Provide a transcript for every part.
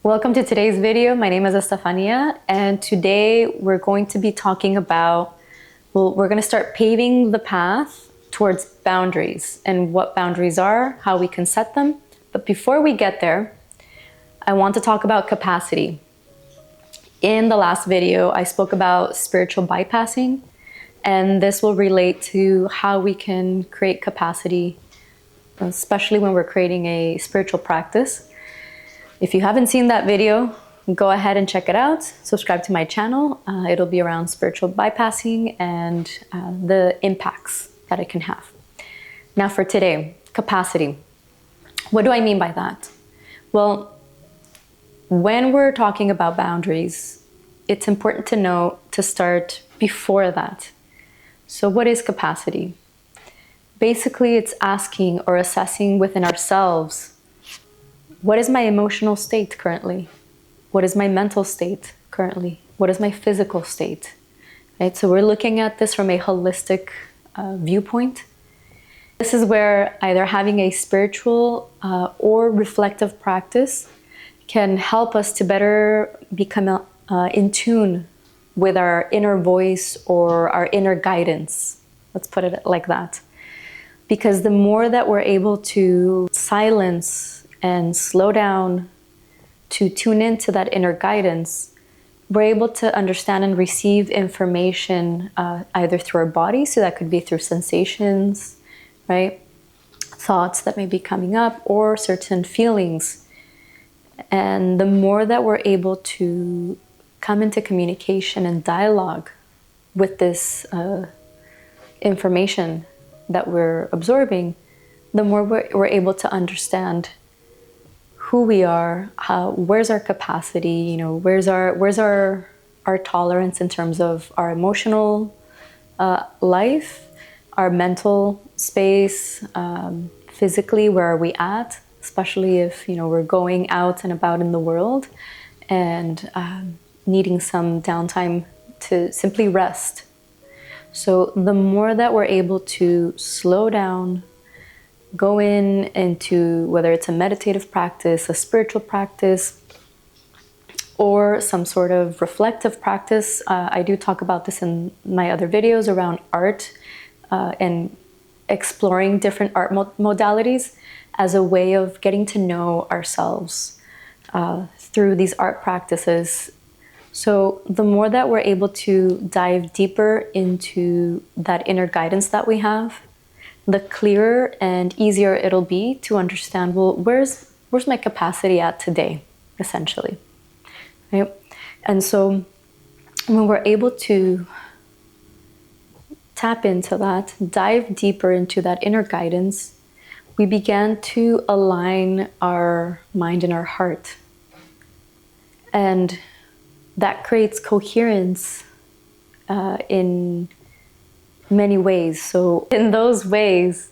Welcome to today's video. My name is Estefania, and today we're going to be talking about, we're going to start paving the path towards boundaries and what boundaries are, how we can set them. But before we get there, I want to talk about capacity. In the last video, I spoke about spiritual bypassing, and this will relate to how we can create capacity, especially when we're creating a spiritual practice. If you haven't seen that video, go ahead and check it out. Subscribe to my channel. It'll be around spiritual bypassing and the impacts that it can have. Now for today, capacity. What do I mean by that? Well, when we're talking about boundaries, it's important to know to start before that. So what is capacity? Basically, it's asking or assessing within ourselves, what is my emotional state currently? What is my mental state currently? What is my physical state? Right? So we're looking at this from a holistic viewpoint. This is where either having a spiritual or reflective practice can help us to better become in tune with our inner voice or our inner guidance. Let's put it like that. Because the more that we're able to silence and slow down to tune into that inner guidance, we're able to understand and receive information either through our body, so that could be through sensations, right? Thoughts that may be coming up, or certain feelings. And the more that we're able to come into communication and dialogue with this information that we're absorbing, the more we're able to understand who we are, where's our capacity, where's our tolerance in terms of our emotional life, our mental space, physically, where are we at, especially if we're going out and about in the world and needing some downtime to simply rest. So the more that we're able to slow down, go into whether it's a meditative practice, a spiritual practice, or some sort of reflective practice. I do talk about this in my other videos around art and exploring different art modalities as a way of getting to know ourselves through these art practices. So the more that we're able to dive deeper into that inner guidance that we have, the clearer and easier it'll be to understand, well, where's my capacity at today, essentially, right? And so when we're able to tap into that, dive deeper into that inner guidance, we began to align our mind and our heart. And that creates coherence in many ways. So in those ways,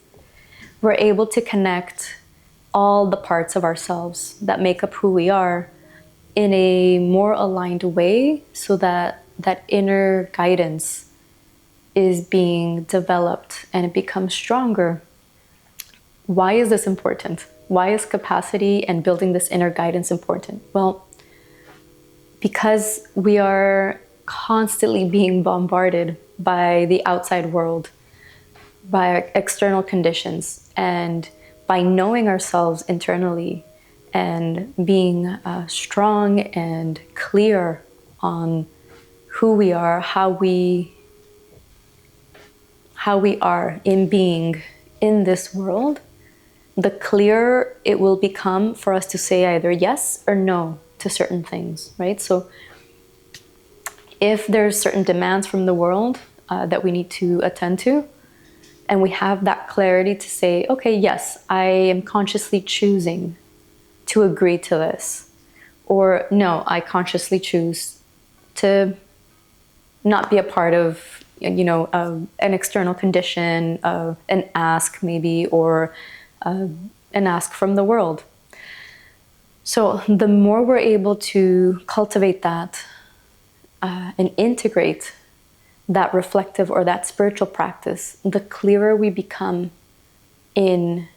we're able to connect all the parts of ourselves that make up who we are in a more aligned way, so that that inner guidance is being developed and it becomes stronger. Why is this important? Why is capacity and building this inner guidance important? Well, because we are constantly being bombarded by the outside world, by external conditions, and by knowing ourselves internally and being strong and clear on who we are, how we are in being in this world, the clearer it will become for us to say either yes or no to certain things, right? So if there's certain demands from the world that we need to attend to, and we have that clarity to say, okay, yes, I am consciously choosing to agree to this, or no, I consciously choose to not be a part of, an external condition, an ask maybe, or an ask from the world. So the more we're able to cultivate that and integrate that reflective or that spiritual practice, the clearer we become in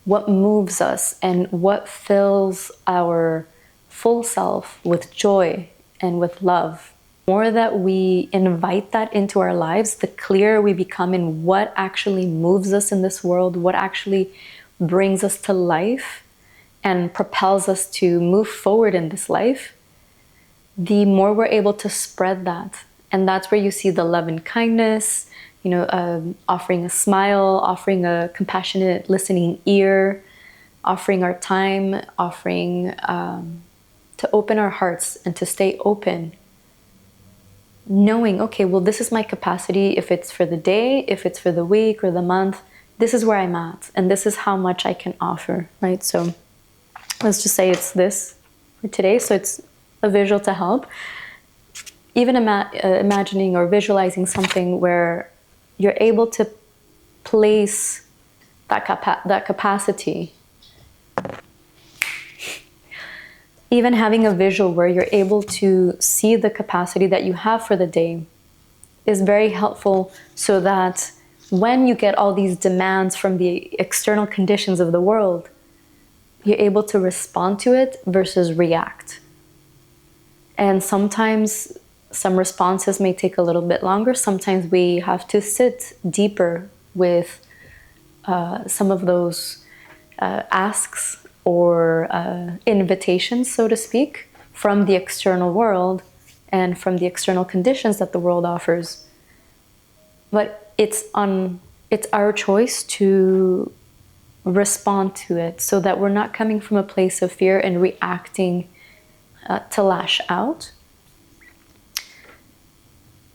what moves us and what fills our full self, with joy and with love. The more that we invite that into our lives, the clearer we become in what actually moves us in this world, what actually brings us to life and propels us to move forward in this life, the more we're able to spread that. And that's where you see the love and kindness, offering a smile, offering a compassionate listening ear, offering our time, offering to open our hearts and to stay open, knowing, okay, well, this is my capacity. If it's for the day, if it's for the week or the month, this is where I'm at, and this is how much I can offer, right? So let's just say it's this for today. So it's a visual to help. Even imagining or visualizing something where you're able to place that capacity. Even having a visual where you're able to see the capacity that you have for the day is very helpful, so that when you get all these demands from the external conditions of the world, you're able to respond to it versus react. And sometimes some responses may take a little bit longer. Sometimes we have to sit deeper with some of those asks or invitations, so to speak, from the external world and from the external conditions that the world offers. But it's our choice to respond to it, so that we're not coming from a place of fear and reacting to lash out.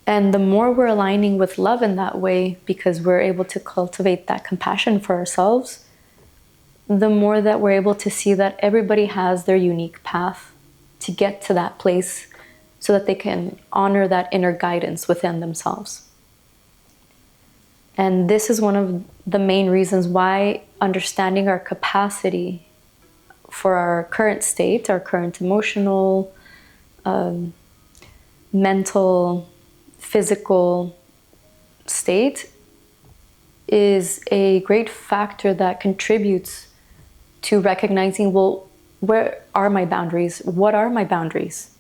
And the more we're aligning with love in that way, because we're able to cultivate that compassion for ourselves, the more that we're able to see that everybody has their unique path to get to that place, so that they can honor that inner guidance within themselves. And this is one of the main reasons why understanding our capacity for our current state, our current emotional, mental, physical state is a great factor that contributes to recognizing, well, where are my boundaries? What are my boundaries?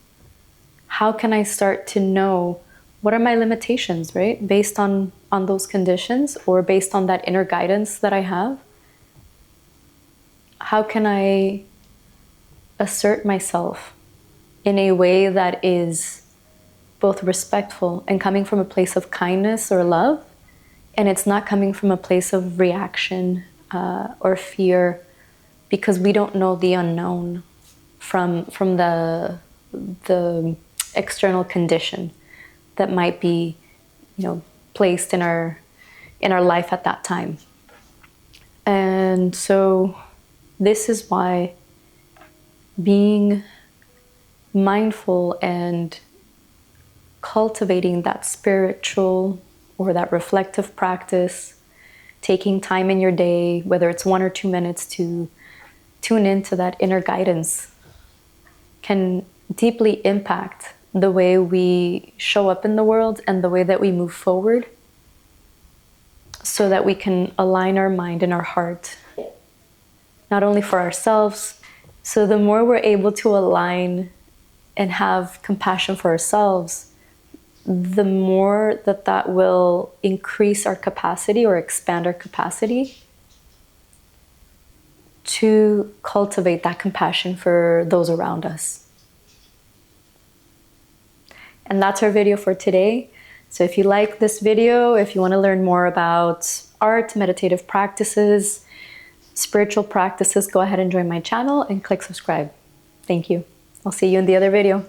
How can I start to know what are my limitations, right? Based on those conditions, or based on that inner guidance that I have. How can I assert myself in a way that is both respectful and coming from a place of kindness or love, and it's not coming from a place of reaction or fear, because we don't know the unknown from the external condition that might be, placed in our life at that time. And so this is why being mindful and cultivating that spiritual or that reflective practice, taking time in your day, whether it's 1 or 2 minutes, to tune into that inner guidance, can deeply impact the way we show up in the world and the way that we move forward, so that we can align our mind and our heart, not only for ourselves. So the more we're able to align and have compassion for ourselves, the more that will increase our capacity or expand our capacity to cultivate that compassion for those around us. And that's our video for today. So if you like this video, if you want to learn more about art, meditative practices, spiritual practices, go ahead and join my channel and click subscribe. Thank you. I'll see you in the other video.